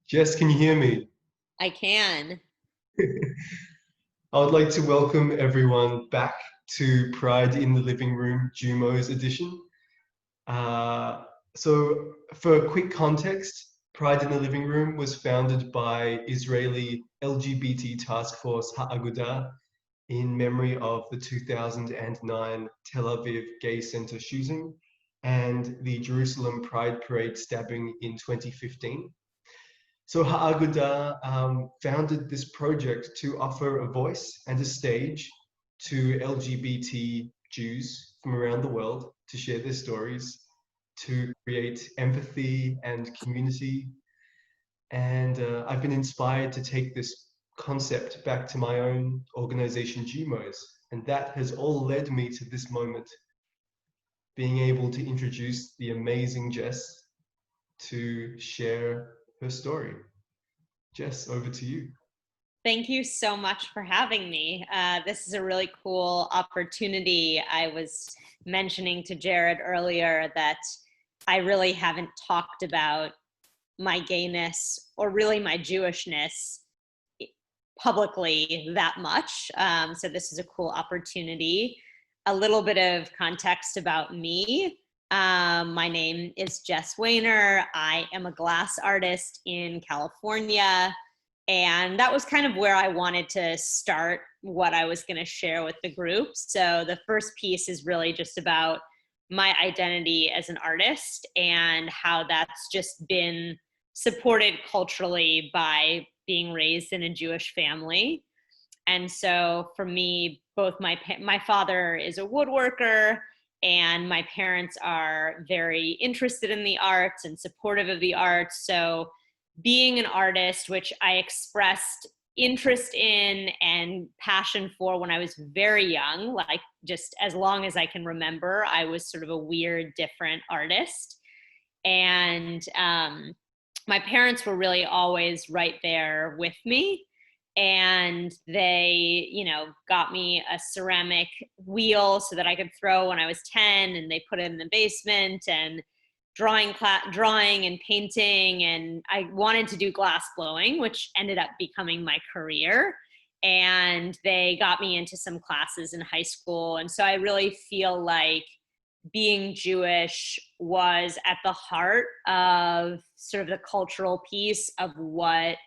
Jess, can you hear me? I can. I would like to welcome everyone back to Pride in the Living Room, Jewmos edition. Uh, for quick context, Pride in the Living Room was founded by Israeli LGBT task force Agudah in memory of the 2009 Tel Aviv Gay Center shooting and the Jerusalem Pride Parade stabbing in 2015. So Ha'agudah founded this project to offer a voice and a stage to LGBT Jews from around the world to share their stories, to create empathy and community. And I've been inspired to take this concept back to my own organization, Jewmos. And that has all led me to this moment, being able to introduce the amazing Jess to share her story. Jess, over to you. Thank you so much for having me. This is a really cool opportunity. I was mentioning to Jared earlier that I really haven't talked about my gayness or really my Jewishness publicly that much. So this is a cool opportunity. A little bit of context about me. My name is Jess Wainer. I am a glass artist in California. And that was kind of where I wanted to start what I was going to share with the group. So the first piece is really just about my identity as an artist and how that's just been supported culturally by being raised in a Jewish family. And so for me, both my father is a woodworker and my parents are very interested in the arts and supportive of the arts. So being an artist, which I expressed interest in and passion for when I was very young, like just as long as I can remember, I was sort of a weird, different artist. And my parents were really always right there with me. And they, got me a ceramic wheel so that I could throw when I was 10, and they put it in the basement, and drawing and painting, and I wanted to do glass blowing, which ended up becoming my career. And they got me into some classes in high school. And so I really feel like being Jewish was at the heart of sort of the cultural piece of what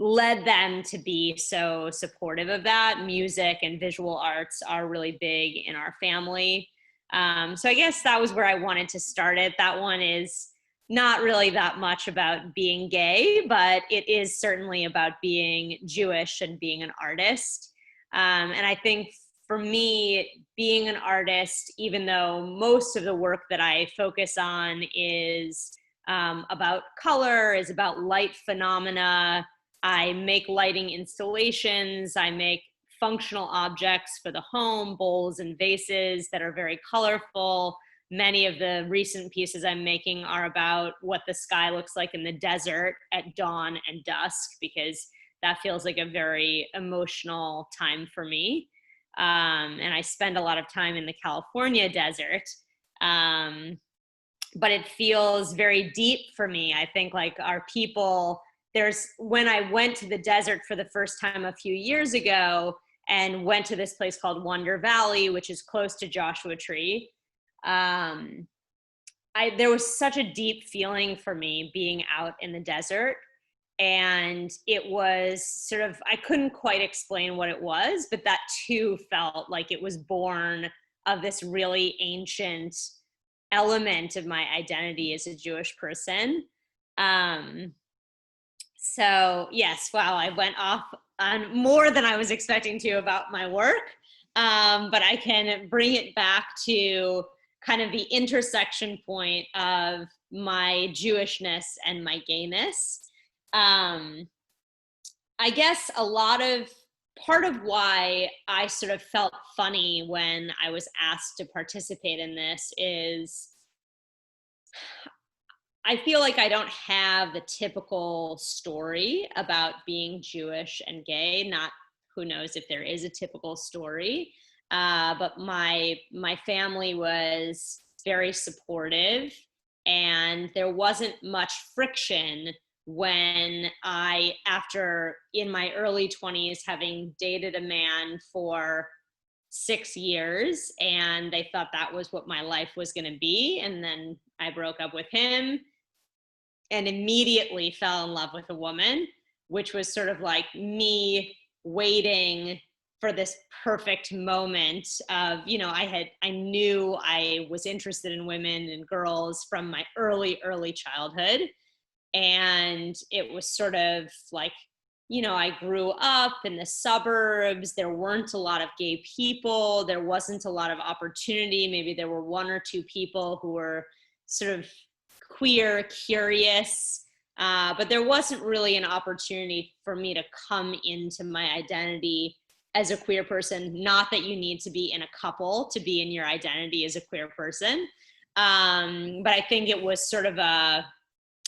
led them to be so supportive of that. Music and visual arts are really big in our family. So I guess that was where I wanted to start it. That one is not really that much about being gay, but it is certainly about being Jewish and being an artist. And I think for me, being an artist, even though most of the work that I focus on is about color, is about light phenomena, I make lighting installations, I make functional objects for the home, bowls and vases that are very colorful. Many of the recent pieces I'm making are about what the sky looks like in the desert at dawn and dusk, because that feels like a very emotional time for me. And I spend a lot of time in the California desert. But it feels very deep for me. I think like our people, when I went to the desert for the first time a few years ago and went to this place called Wonder Valley, which is close to Joshua Tree, there was such a deep feeling for me being out in the desert. And it was sort of, I couldn't quite explain what it was, but that too felt like it was born of this really ancient element of my identity as a Jewish person. So yes, wow, I went off on more than I was expecting to about my work, but I can bring it back to kind of the intersection point of my Jewishness and my gayness. I guess part of why I sort of felt funny when I was asked to participate in this is I feel like I don't have the typical story about being Jewish and gay. Not, who knows if there is a typical story, but my family was very supportive. And there wasn't much friction when after in my early 20s, having dated a man for 6 years, and they thought that was what my life was going to be. And then I broke up with him and immediately fell in love with a woman, which was sort of like me waiting for this perfect moment of, I knew I was interested in women and girls from my early childhood. And it was sort of like, I grew up in the suburbs. There weren't a lot of gay people. There wasn't a lot of opportunity. Maybe there were one or two people who were sort of queer, curious, but there wasn't really an opportunity for me to come into my identity as a queer person. Not that you need to be in a couple to be in your identity as a queer person. But I think it was sort of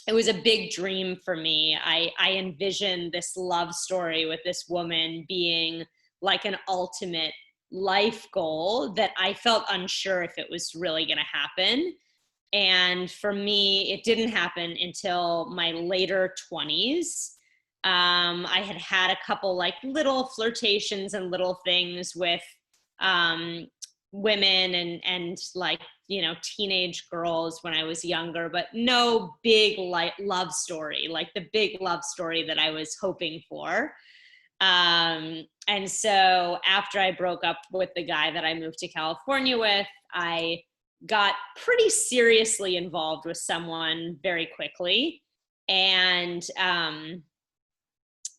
it was a big dream for me. I envisioned this love story with this woman being like an ultimate life goal that I felt unsure if it was really going to happen. And for me, it didn't happen until my later 20s. I had had a couple like little flirtations and little things with women and like, teenage girls when I was younger, but no big love story, like the big love story that I was hoping for. And so after I broke up with the guy that I moved to California with, I got pretty seriously involved with someone very quickly. And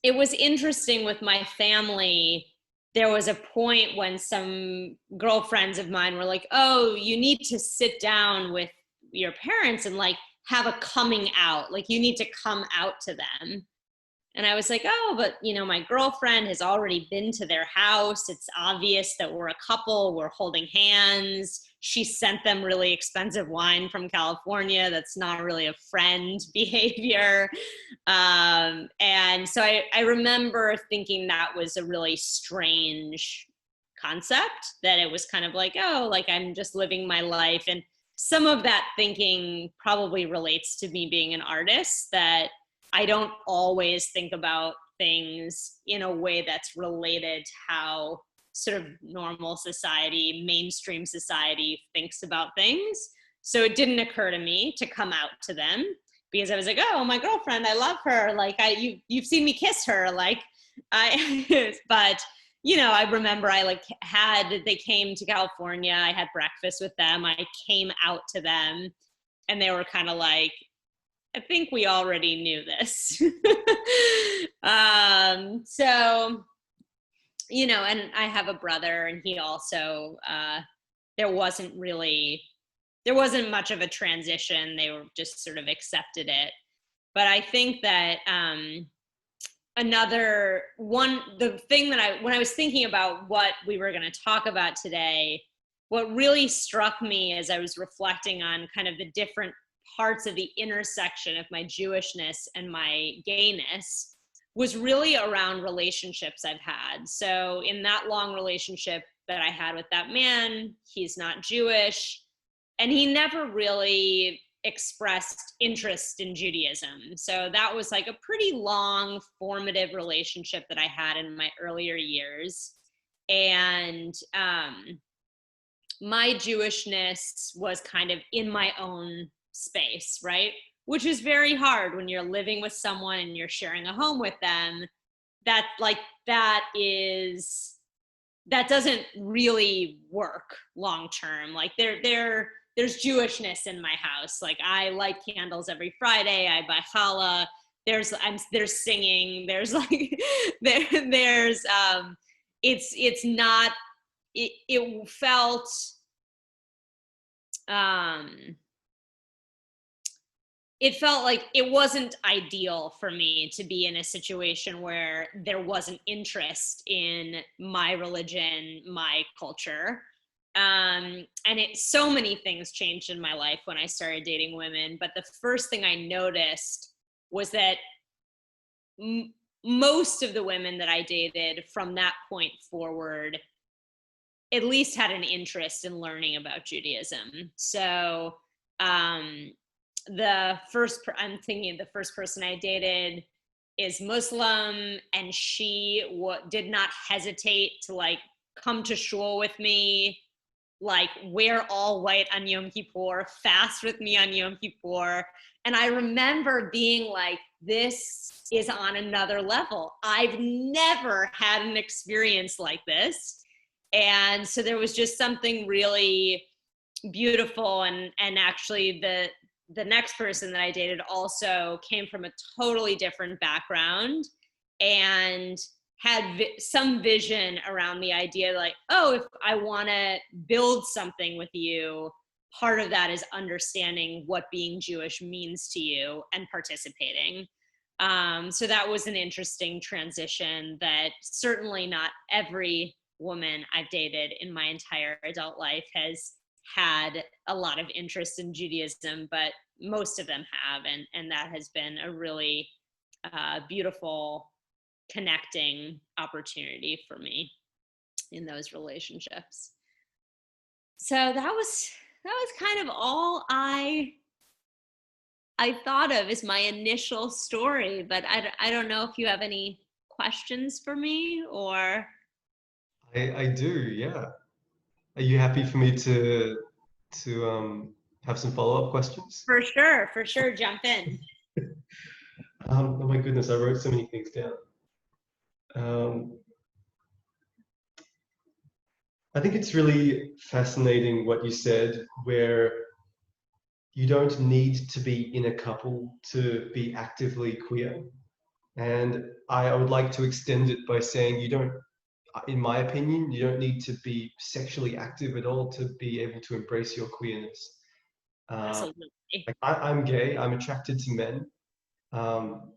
it was interesting with my family. There was a point when some girlfriends of mine were like, oh, you need to sit down with your parents and like have a coming out. Like you need to come out to them. And I was like, oh, but my girlfriend has already been to their house. It's obvious that we're a couple, we're holding hands. She sent them really expensive wine from California. That's not really a friend behavior. And so I remember thinking that was a really strange concept, that it was kind of like, oh, like I'm just living my life. And some of that thinking probably relates to me being an artist, that I don't always think about things in a way that's related to how sort of normal society, mainstream society thinks about things. So it didn't occur to me to come out to them, because I was like, oh, my girlfriend, I love her. Like you've seen me kiss her. Like but I remember they came to California. I had breakfast with them. I came out to them and they were kind of like, I think we already knew this. So, and I have a brother, and he also, there wasn't much of a transition. They were just sort of accepted it. But I think that the thing that when I was thinking about what we were going to talk about today, what really struck me as I was reflecting on kind of the different parts of the intersection of my Jewishness and my gayness was really around relationships I've had. So in that long relationship that I had with that man, he's not Jewish, and he never really expressed interest in Judaism. So that was like a pretty long formative relationship that I had in my earlier years. And my Jewishness was kind of in my own space, right? Which is very hard when you're living with someone and you're sharing a home with them. That doesn't really work long term. Like there's Jewishness in my house. Like I light candles every Friday. I buy challah. There's singing. There's like it's not. It felt. It felt like it wasn't ideal for me to be in a situation where there wasn't interest in my religion, my culture. And so many things changed in my life when I started dating women. But the first thing I noticed was that most of the women that I dated from that point forward at least had an interest in learning about Judaism. So I'm thinking the first person I dated is Muslim, and she did not hesitate to like come to shul with me, like wear all white on Yom Kippur, fast with me on Yom Kippur. And I remember being like, this is on another level. I've never had an experience like this. And so there was just something really beautiful. And actually the next person that I dated also came from a totally different background and had some vision around the idea like, oh, if I want to build something with you, part of that is understanding what being Jewish means to you and participating. So that was an interesting transition that certainly not every woman I've dated in my entire adult life has had a lot of interest in Judaism, but most of them have, and that has been a really beautiful connecting opportunity for me in those relationships. So that was kind of all I thought of as my initial story, but I don't know if you have any questions for me or. I do, yeah. Are you happy for me to have some follow-up questions? For sure, jump in. Oh my goodness, I wrote so many things down. I think it's really fascinating what you said, where you don't need to be in a couple to be actively queer. And I would like to extend it by saying you don't, in my opinion, you don't need to be sexually active at all to be able to embrace your queerness. Absolutely. Like I'm gay, I'm attracted to men. Um,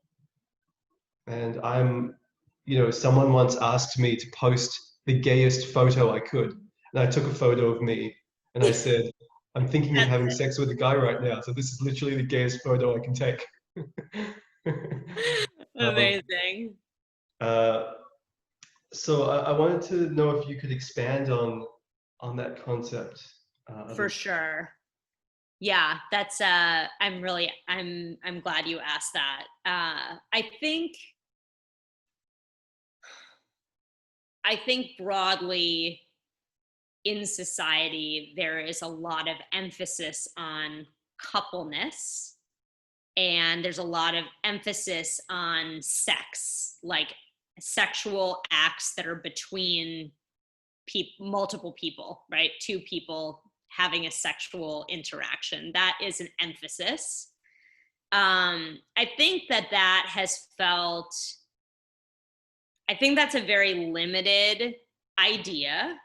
and someone once asked me to post the gayest photo I could. And I took a photo of me and I said, I'm thinking of having sex with a guy right now. So this is literally the gayest photo I can take. um, Amazing. uh, so I wanted to know if you could expand on that concept. For sure. Yeah, that's I'm glad you asked that. I think broadly in society there is a lot of emphasis on coupleness, and there's a lot of emphasis on sex, like sexual acts that are between multiple people, right? Two people having a sexual interaction. That is an emphasis. I think that has felt, I think that's a very limited idea.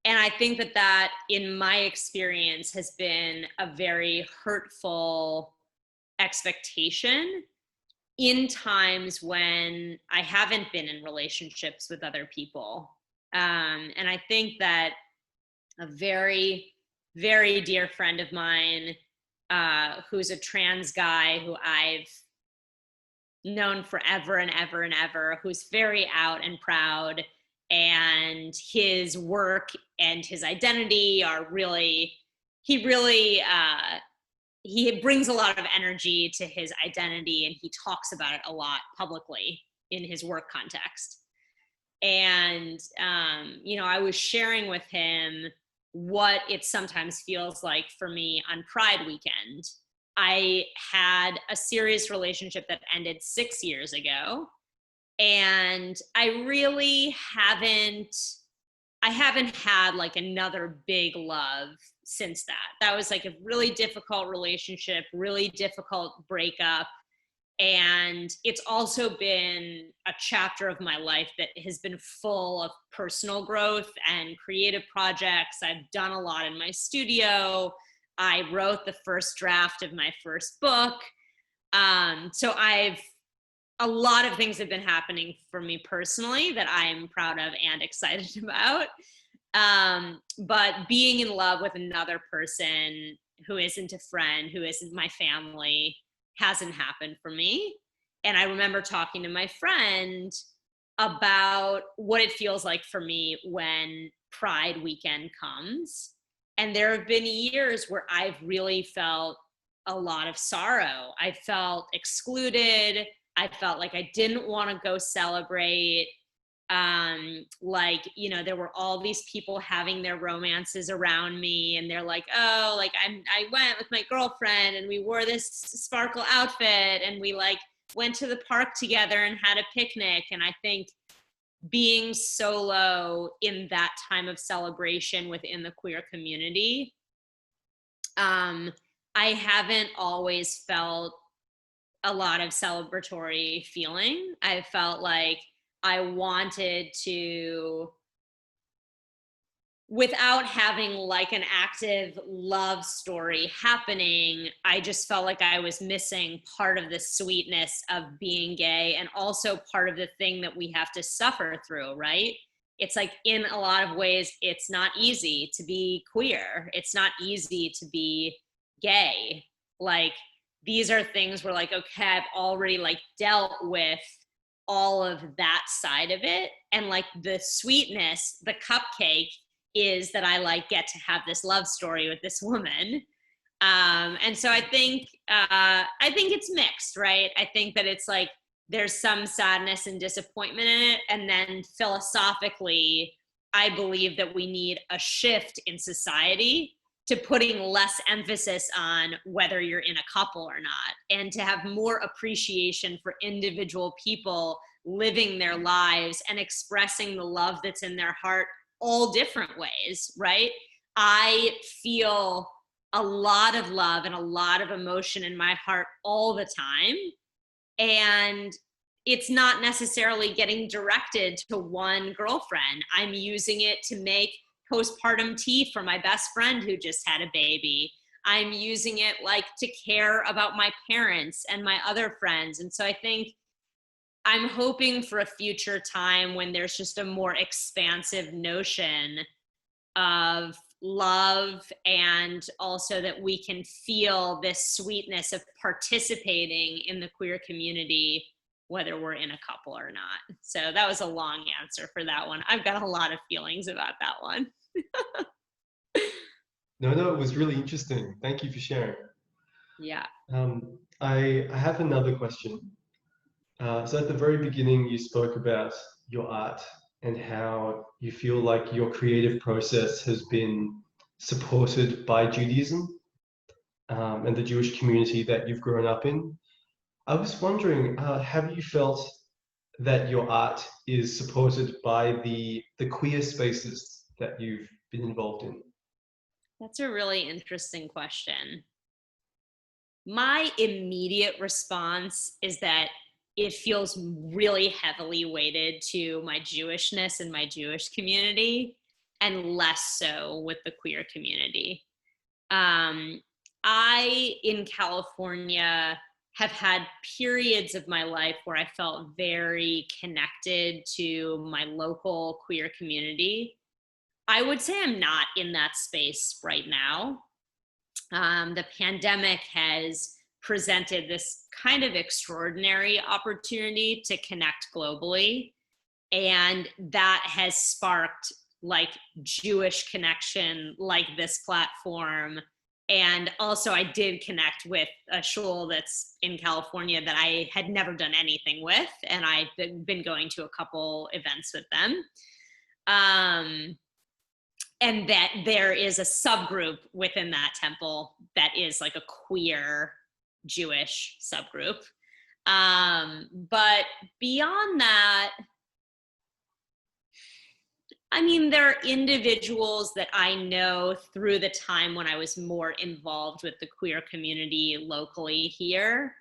And I think that in my experience has been a very hurtful expectation in times when I haven't been in relationships with other people. And I think that a very, very dear friend of mine, who's a trans guy who I've known forever and ever and ever, who's very out and proud, and his work and his identity are really, he brings a lot of energy to his identity, and he talks about it a lot publicly in his work context. And I was sharing with him what it sometimes feels like for me on Pride weekend. I had a serious relationship that ended 6 years ago, and I really haven't had like another big love since that. That was like a really difficult relationship, really difficult breakup. And it's also been a chapter of my life that has been full of personal growth and creative projects. I've done a lot in my studio. I wrote the first draft of my first book. So a lot of things have been happening for me personally that I'm proud of and excited about. But being in love with another person who isn't a friend, who isn't my family, hasn't happened for me. And I remember talking to my friend about what it feels like for me when Pride weekend comes. And there have been years where I've really felt a lot of sorrow. I felt excluded. I felt like I didn't want to go celebrate. Like, you know, there were all these people having their romances around me, and they're like, oh, like I went with my girlfriend and we wore this sparkle outfit and we like went to the park together and had a picnic. And I think being solo in that time of celebration within the queer community, I haven't always felt a lot of celebratory feeling. I felt like I wanted to, without having like an active love story happening, I just felt like I was missing part of the sweetness of being gay, and also part of the thing that we have to suffer through, right? It's like, in a lot of ways, it's not easy to be queer. It's not easy to be gay. Like, these are things where like, okay, I've already like dealt with all of that side of it. And like the sweetness, the cupcake is that I like get to have this love story with this woman. And so I think it's mixed, right? I think that it's like, there's some sadness and disappointment in it. And then philosophically, I believe that we need a shift in society to putting less emphasis on whether you're in a couple or not, and to have more appreciation for individual people living their lives and expressing the love that's in their heart all different ways, right? I feel a lot of love and a lot of emotion in my heart all the time. And it's not necessarily getting directed to one girlfriend. I'm using it to make postpartum tea for my best friend who just had a baby. I'm using it like to care about my parents and my other friends. And so I think I'm hoping for a future time when there's just a more expansive notion of love, and also that we can feel this sweetness of participating in the queer community, whether we're in a couple or not. So that was a long answer for that one. I've got a lot of feelings about that one. No, it was really interesting. Thank you for sharing. Yeah. I have another question. So at the very beginning, you spoke about your art and how you feel like your creative process has been supported by Judaism, and the Jewish community that you've grown up in. I was wondering, have you felt that your art is supported by the queer spaces that you've been involved in? That's a really interesting question. My immediate response is that it feels really heavily weighted to my Jewishness and my Jewish community, and less so with the queer community. I, in California, have had periods of my life where I felt very connected to my local queer community. I would say I'm not in that space right now. The pandemic has presented this kind of extraordinary opportunity to connect globally. And that has sparked like Jewish connection, like this platform. And also I did connect with a shul that's in California that I had never done anything with. And I've been going to a couple events with them. And that there is a subgroup within that temple that is like a queer Jewish subgroup. But beyond that, I mean, there are individuals that I know through the time when I was more involved with the queer community locally here,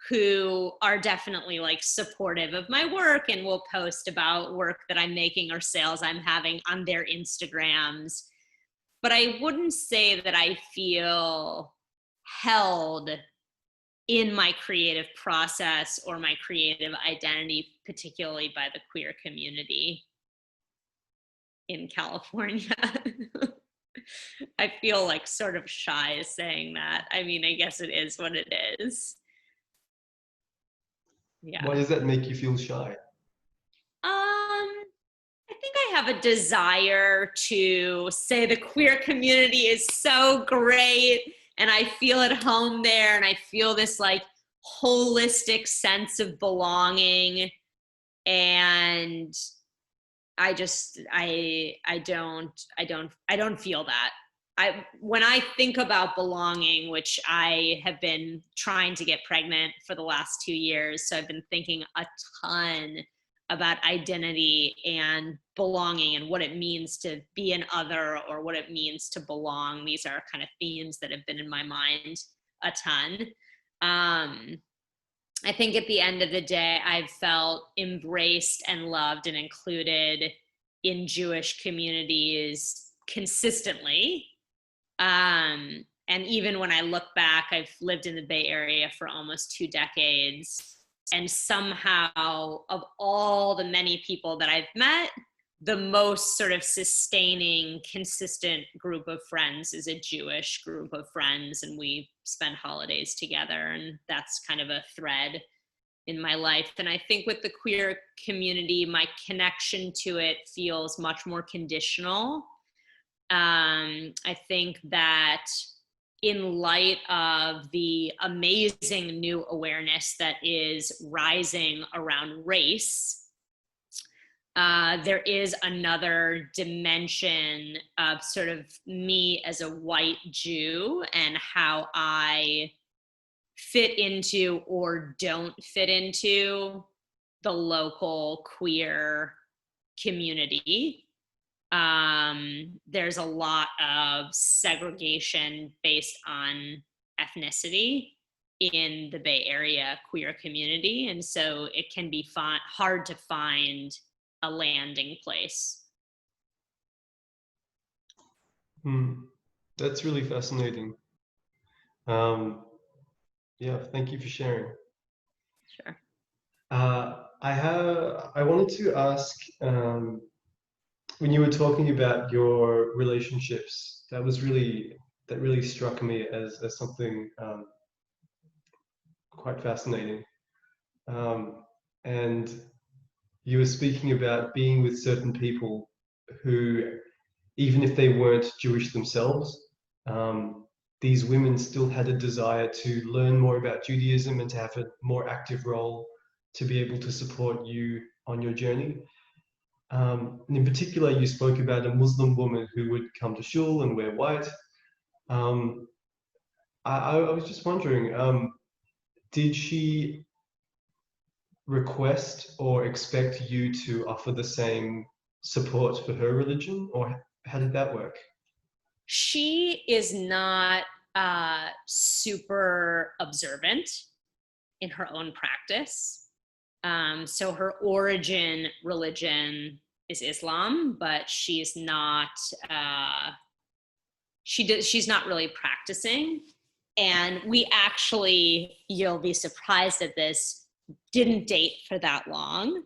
who are definitely like supportive of my work and will post about work that I'm making or sales I'm having on their Instagrams. But I wouldn't say that I feel held in my creative process or my creative identity, particularly by the queer community in California. I feel like sort of shy saying that. I mean, I guess it is what it is. Yeah. Why does that make you feel shy? I think I have a desire to say the queer community is so great and I feel at home there, and I feel this like holistic sense of belonging. And I don't feel that. When I think about belonging, which I have been trying to get pregnant for the last 2 years, so I've been thinking a ton about identity and belonging and what it means to be an other or what it means to belong. These are kind of themes that have been in my mind a ton. I think at the end of the day, I've felt embraced and loved and included in Jewish communities consistently. And even when I look back, I've lived in the Bay Area for almost 2 decades. And somehow, of all the many people that I've met, the most sort of sustaining, consistent group of friends is a Jewish group of friends, and we spend holidays together, and that's kind of a thread in my life. And I think with the queer community, my connection to it feels much more conditional. I think that in light of the amazing new awareness that is rising around race, there is another dimension of sort of me as a white Jew and how I fit into or don't fit into the local queer community. There's a lot of segregation based on ethnicity in the Bay Area queer community, and so it can be hard to find a landing place. That's really fascinating. Yeah, thank you for sharing. Sure. I wanted to ask, when you were talking about your relationships, that really struck me as something quite fascinating. And you were speaking about being with certain people who, even if they weren't Jewish themselves, these women still had a desire to learn more about Judaism and to have a more active role to be able to support you on your journey. And in particular, you spoke about a Muslim woman who would come to shul and wear white. I was just wondering, did she request or expect you to offer the same support for her religion, or how did that work? She is not super observant in her own practice. So her origin religion is Islam, but she's not she's not really practicing. And we actually, you'll be surprised at this, didn't date for that long.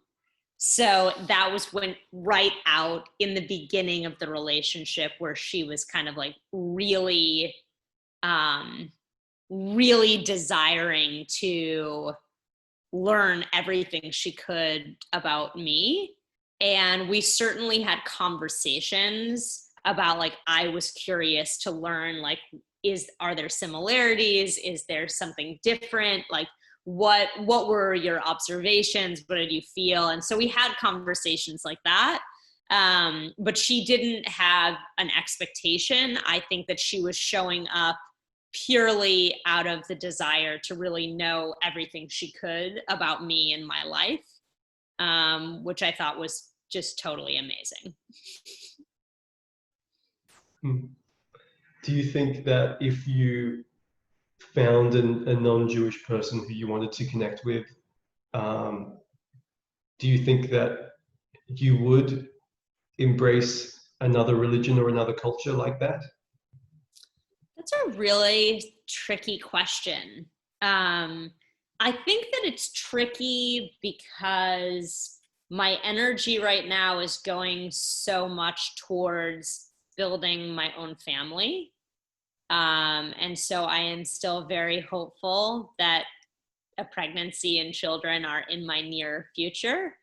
So that was when right out in the beginning of the relationship where she was kind of like really desiring to learn everything she could about me. And we certainly had conversations about, like, I was curious to learn, like, are there similarities? Is there something different? Like, what were your observations? What did you feel? And so we had conversations like that. But she didn't have an expectation. I think that she was showing up purely out of the desire to really know everything she could about me and my life, which I thought was just totally amazing. Do you think that if you found a non-Jewish person who you wanted to connect with, do you think that you would embrace another religion or another culture like that? That's a really tricky question. I think that it's tricky because my energy right now is going so much towards building my own family. And so I am still very hopeful that a pregnancy and children are in my near future.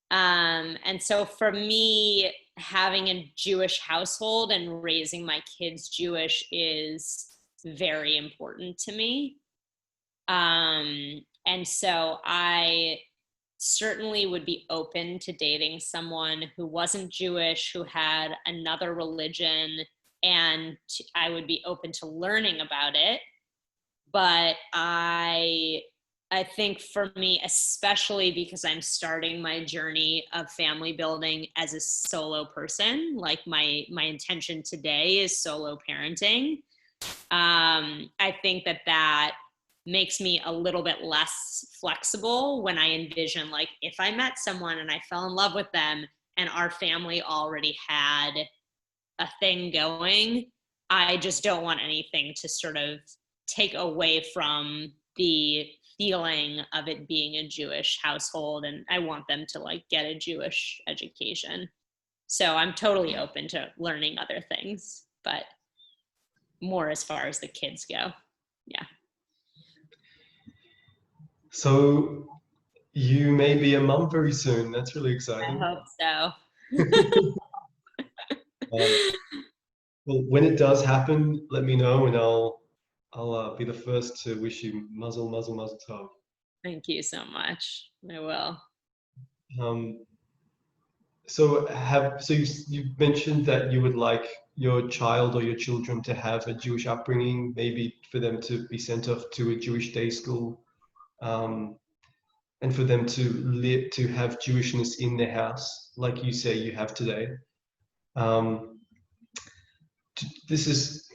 And so for me, having a Jewish household and raising my kids Jewish is very important to me. And so I certainly would be open to dating someone who wasn't Jewish, who had another religion, and I would be open to learning about it. But I think for me, especially because I'm starting my journey of family building as a solo person, like my intention today is solo parenting. I think that makes me a little bit less flexible when I envision, like, if I met someone and I fell in love with them and our family already had a thing going, I just don't want anything to sort of take away from the feeling of it being a Jewish household, and I want them to like get a Jewish education. So I'm totally open to learning other things, but more as far as the kids go. Yeah. So you may be a mum very soon. That's really I exciting. hope so. Well, when it does happen, let me know, and I'll be the first to wish you mazel mazel mazel tov. Thank you so much. I will. Um, so you mentioned that you would like your child or your children to have a Jewish upbringing, maybe for them to be sent off to a Jewish day school, um, and for them to have Jewishness in their house, like you say you have today. Um, this is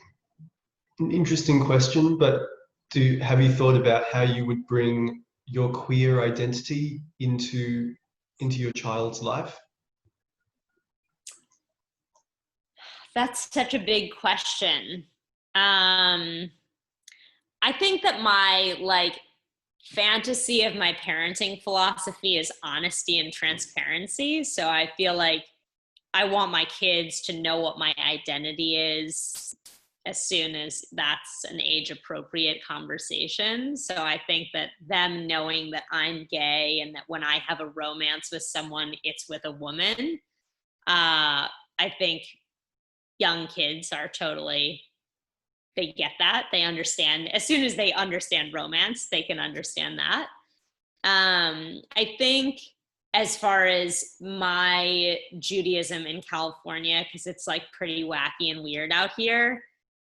an interesting question, but have you thought about how you would bring your queer identity into your child's life? That's such a big question. Um, I think that my like fantasy of my parenting philosophy is honesty and transparency. So I feel like I want my kids to know what my identity is as soon as that's an age appropriate conversation. So I think that them knowing that I'm gay and that when I have a romance with someone, it's with a woman. I think young kids are totally, they get that. They understand. As soon as they understand romance, they can understand that. I think as far as my Judaism in California, because it's like pretty wacky and weird out here,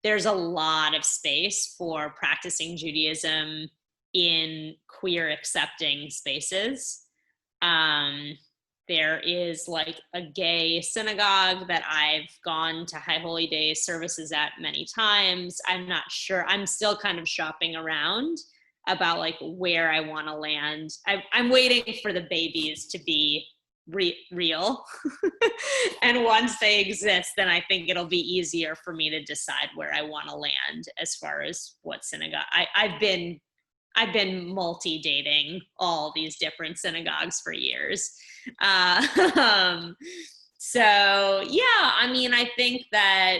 there's a lot of space for practicing Judaism in queer accepting spaces. There is like a gay synagogue that I've gone to High Holy Day services at many times. I'm not sure. I'm still kind of shopping around about like where I want to land. I'm waiting for the babies to be real. And once they exist, then I think it'll be easier for me to decide where I want to land as far as what synagogue. I've been multi-dating all these different synagogues for years. So yeah, I mean, I think that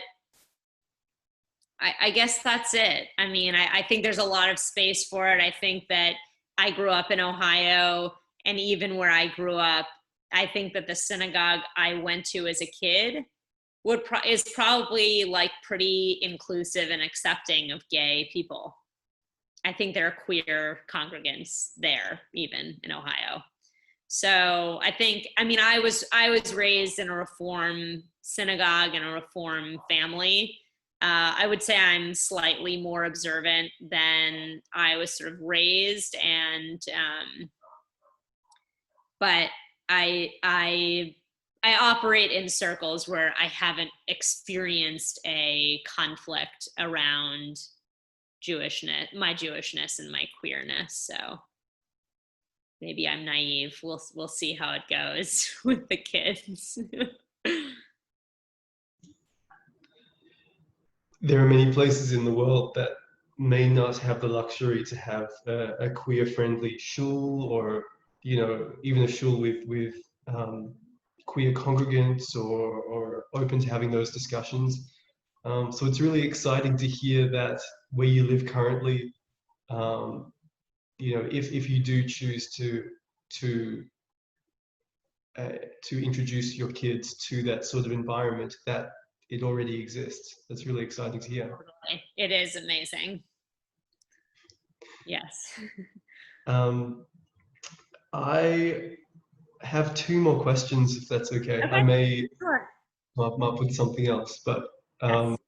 I guess that's it. I mean, I think there's a lot of space for it. I think that I grew up in Ohio, and even where I grew up, I think that the synagogue I went to as a kid is probably like pretty inclusive and accepting of gay people. I think there are queer congregants there, even in Ohio. So I think, I mean, I was raised in a Reform synagogue and a Reform family. I would say I'm slightly more observant than I was sort of raised, and but I operate in circles where I haven't experienced a conflict around my Jewishness and my queerness. So maybe I'm naive. We'll see how it goes with the kids. There are many places in the world that may not have the luxury to have a queer-friendly shul, or even a shul with queer congregants, or open to having those discussions. So it's really exciting to hear that where you live currently, if you do choose to to introduce your kids to that sort of environment, that it already exists. That's really exciting to hear. It is amazing. Yes. I have two more questions, if that's okay. I Okay, may sure. might put something else, but Yes.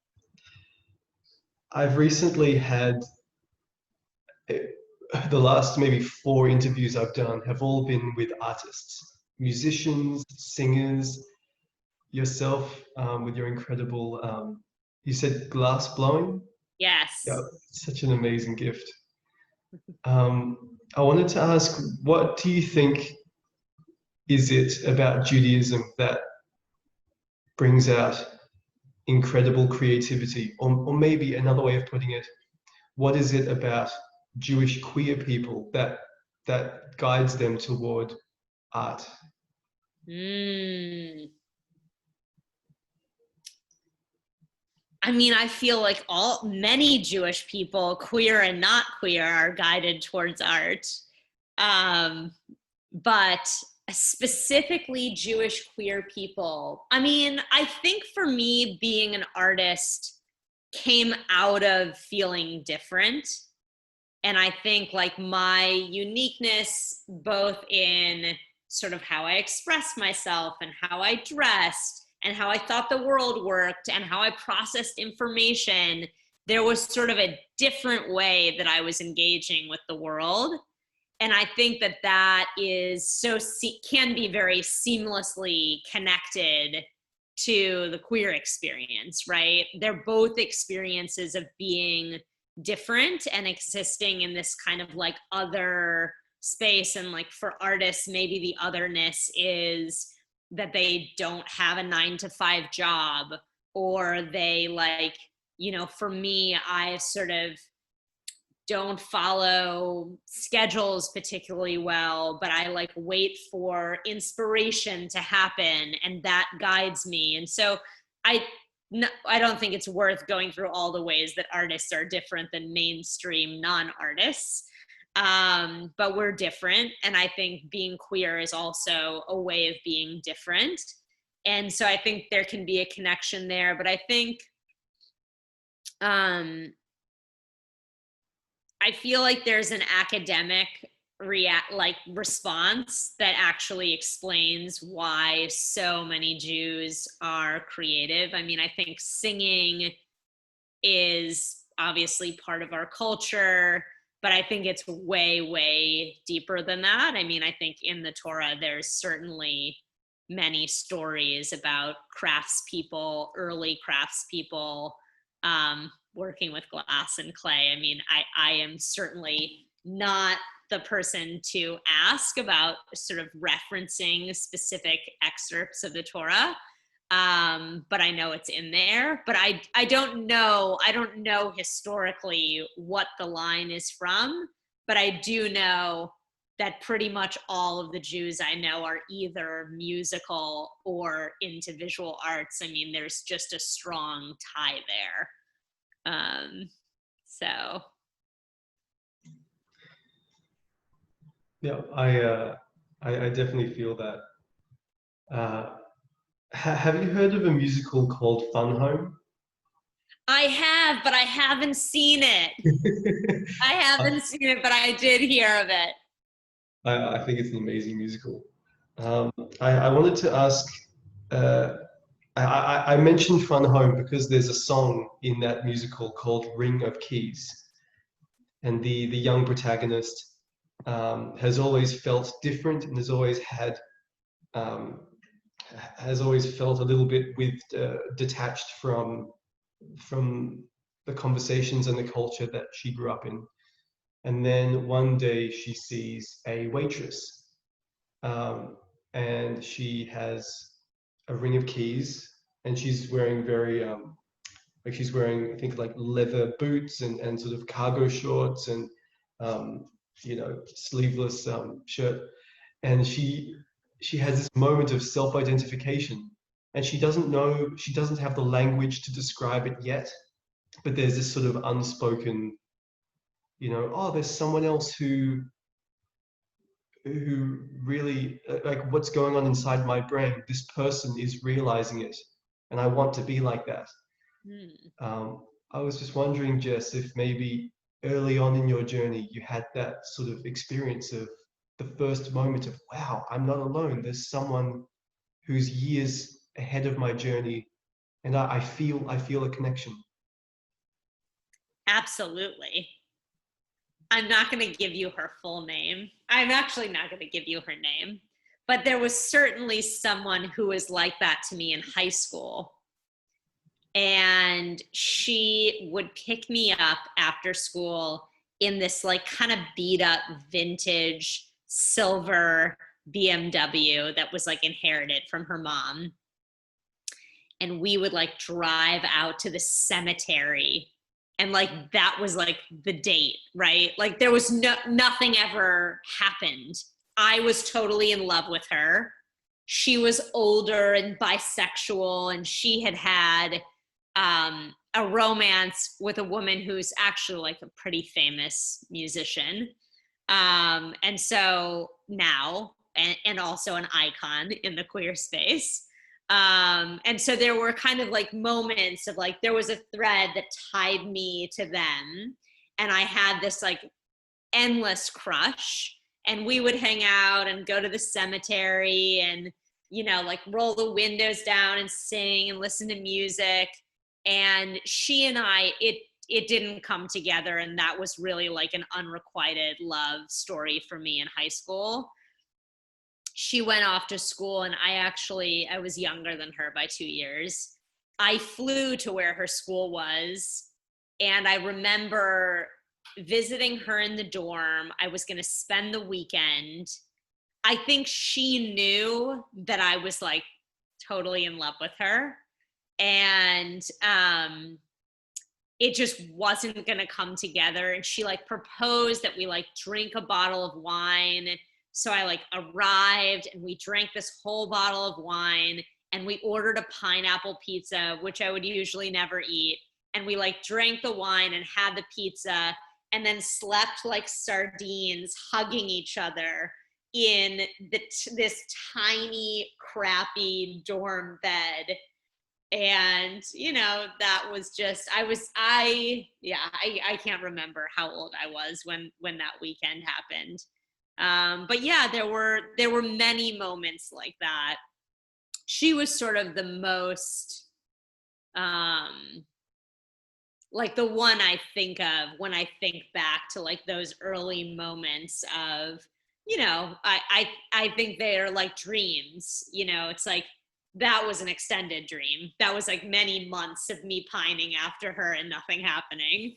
I've recently had the last maybe 4 interviews I've done have all been with artists, musicians, singers, yourself with your incredible, you said glass blowing? Yeah, Yes. such an amazing gift. I wanted to ask, what do you think is it about Judaism that brings out incredible creativity? Or maybe another way of putting it, what is it about Jewish queer people that guides them toward art? Mm. I mean, I feel like many Jewish people, queer and not queer, are guided towards art. Um, but specifically Jewish queer people. I mean, I think for me, being an artist came out of feeling different. And I think like my uniqueness, both in sort of how I expressed myself and how I dressed and how I thought the world worked and how I processed information, there was sort of a different way that I was engaging with the world. And I think that that is can be very seamlessly connected to the queer experience, right? They're both experiences of being different and existing in this kind of like other space. And like for artists, maybe the otherness is that they don't have a 9-to-5 job, or they like, for me, I sort of don't follow schedules particularly well, but I like wait for inspiration to happen, and that guides me. And so I don't think it's worth going through all the ways that artists are different than mainstream non-artists. But we're different. And I think being queer is also a way of being different. And so I think there can be a connection there. But I think I feel like there's an academic response that actually explains why so many Jews are creative. I mean, I think singing is obviously part of our culture, but I think it's way, way deeper than that. I mean, I think in the Torah, there's certainly many stories about craftspeople, early craftspeople, working with glass and clay. I mean, I am certainly not the person to ask about sort of referencing specific excerpts of the Torah. But I know it's in there, but I don't know historically what the line is from, but I do know that pretty much all of the Jews I know are either musical or into visual arts. I mean, there's just a strong tie there. So. Yeah, I definitely feel that. Have you heard of a musical called Fun Home? I have, but I haven't seen it. I haven't seen it, but I did hear of it. I think it's an amazing musical. I wanted to ask, uh, I mentioned Fun Home because there's a song in that musical called Ring of Keys. And the young protagonist has always felt different and um, has always felt a little bit detached from the conversations and the culture that she grew up in. And then one day she sees a waitress, and she has a ring of keys, and she's wearing she's wearing, I think, like leather boots and sort of cargo shorts and sleeveless shirt. And she has this moment of self-identification, and she doesn't have the language to describe it yet, but there's this sort of unspoken, oh, there's someone else who really, like, what's going on inside my brain, this person is realizing it, and I want to be like that. Hmm. I was just wondering, Jess, if maybe early on in your journey you had that sort of experience of the first moment of, wow, I'm not alone. There's someone who's years ahead of my journey, and I feel a connection. Absolutely. I'm not going to give you her full name. I'm actually not going to give you her name. But there was certainly someone who was like that to me in high school. And she would pick me up after school in this like kind of beat up vintage silver BMW that was like inherited from her mom. And we would like drive out to the cemetery, and like that was like the date, right? Like there was nothing ever happened. I was totally in love with her. She was older and bisexual, and she had had a romance with a woman who's actually like a pretty famous musician. And so now, and also an icon in the queer space. And so there were kind of like moments of like, there was a thread that tied me to them. And I had this like endless crush, and we would hang out and go to the cemetery and, you know, like roll the windows down and sing and listen to music. And she and I, it didn't come together, and that was really like an unrequited love story for me in high school. She went off to school, and I was younger than her by 2 years. I flew to where her school was, and I remember visiting her in the dorm. I was going to spend the weekend. I think she knew that I was like totally in love with her, and it just wasn't going to come together. And she like proposed that we like drink a bottle of wine. So I like arrived, and we drank this whole bottle of wine, and we ordered a pineapple pizza, which I would usually never eat. And we like drank the wine and had the pizza, and then slept like sardines, hugging each other in this tiny, crappy dorm bed. And you know, that was just, I can't remember how old I was when that weekend happened. But yeah, there were many moments like that. She was sort of the most like the one I think of when I think back to like those early moments of, you know, I think they're like dreams. You know, it's like that was an extended dream. That was like many months of me pining after her and nothing happening.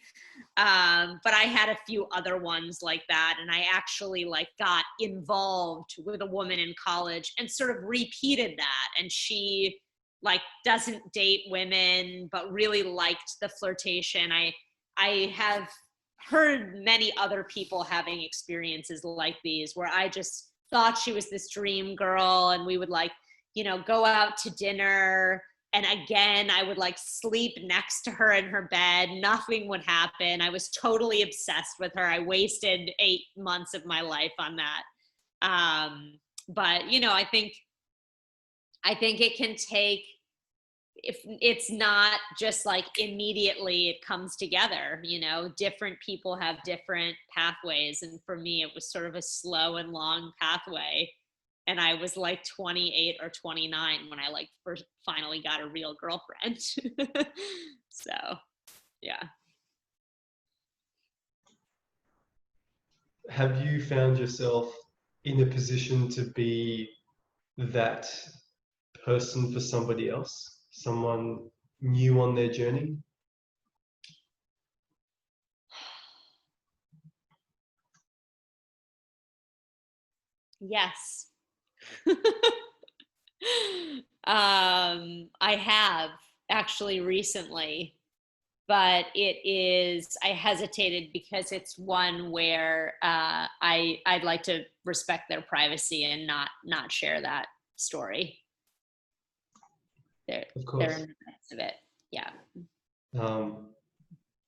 But I had a few other ones like that, and I actually like got involved with a woman in college and sort of repeated that. And she like doesn't date women, but really liked the flirtation. I have heard many other people having experiences like these where I just thought she was this dream girl, and we would like, you know, go out to dinner, and again I would like sleep next to her in her bed. Nothing would happen. I was totally obsessed with her. I wasted 8 months of my life on that. But you know, I think it can take, if it's not just like immediately it comes together, you know, different people have different pathways. And for me, it was sort of a slow and long pathway. And I was like 28 or 29 when I like first finally got a real girlfriend. So, yeah. Have you found yourself in a position to be that person for somebody else, someone new on their journey? Yes. I have actually recently, but I hesitated because it's one where I'd like to respect their privacy and not share that story. They're Of they're course. in the midst of it. Yeah. Um,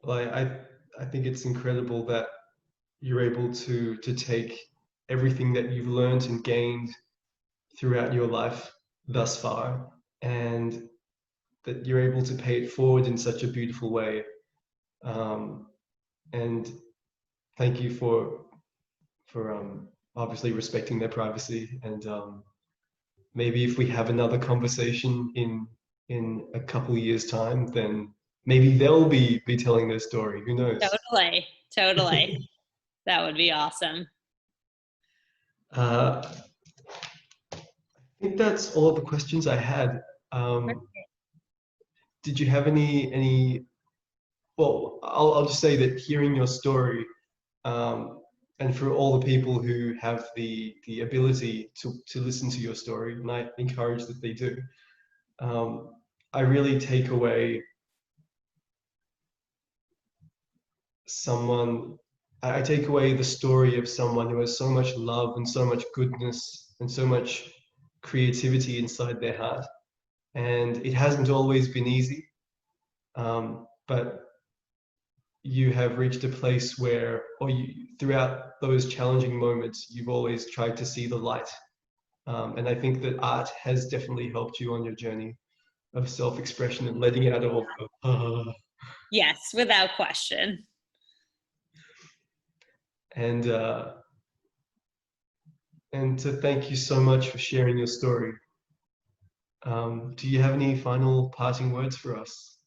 like I think it's incredible that you're able to take everything that you've learned and gained throughout your life thus far, and that you're able to pay it forward in such a beautiful way. And thank you for obviously respecting their privacy. And maybe if we have another conversation in a couple years time, then maybe they'll be telling their story. Who knows? Totally. That would be awesome. I think that's all the questions I had. Did you have any? Well, I'll just say that hearing your story, and for all the people who have the ability to listen to your story, and I encourage that they do, I really take away I take away the story of someone who has so much love and so much goodness and so much creativity inside their heart. And it hasn't always been easy, but you have reached a place where, throughout those challenging moments, you've always tried to see the light. And I think that art has definitely helped you on your journey of self-expression and letting out all the Yes, without question. and to thank you so much for sharing your story. Do you have any final parting words for us?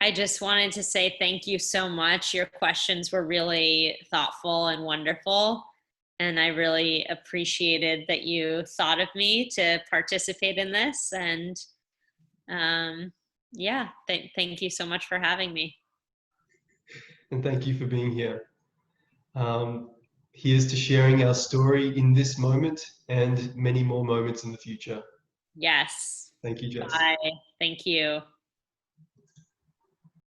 I just wanted to say thank you so much. Your questions were really thoughtful and wonderful. And I really appreciated that you thought of me to participate in this. And yeah, thank you so much for having me. And thank you for being here. Here's to sharing our story in this moment and many more moments in the future. Yes. Thank you, Jess. Bye. Thank you.